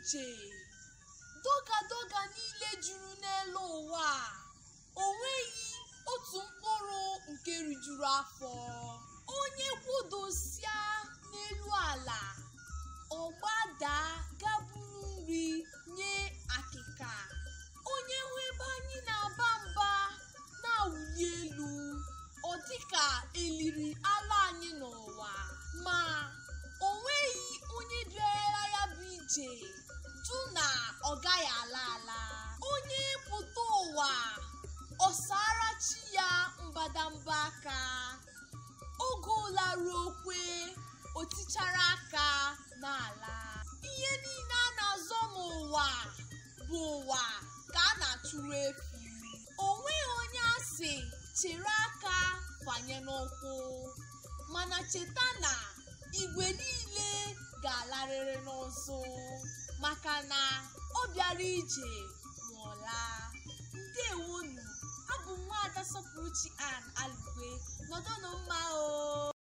ije dogadoga niile juru n'elu ụwa o nweghị otu mkpụrụ nke rijuru afọ. Onye kwụdosia n'elu ala ọgbada gaburu nri nye akịka. Onye hụ ebe anyị na-aba mba na-awụli elu ọ dịka eliri ala anyị n'ụwa, ma o nweghị onye bịara ya bụ ije jụ na ọ gaghị ala ala. Onye pụta ụwa ọ sara chi ya mbadamba aka, oge ụlarụ okwe o tichara aka n'ala. Ihe niile a na-azọ n'ụwa bụ ụwa ka a na-achụrụ efi. O nweghị onye asị chere aka fanye n'ụkwụ, mana cheta na igwe niile ga-alarịrị n'ụzụ maka na ọ bịara ije nwụọla. Ndewonu, abụ m Nwaada Sọpụrụchi Ann Alugwe. Nọdụnụ mma o.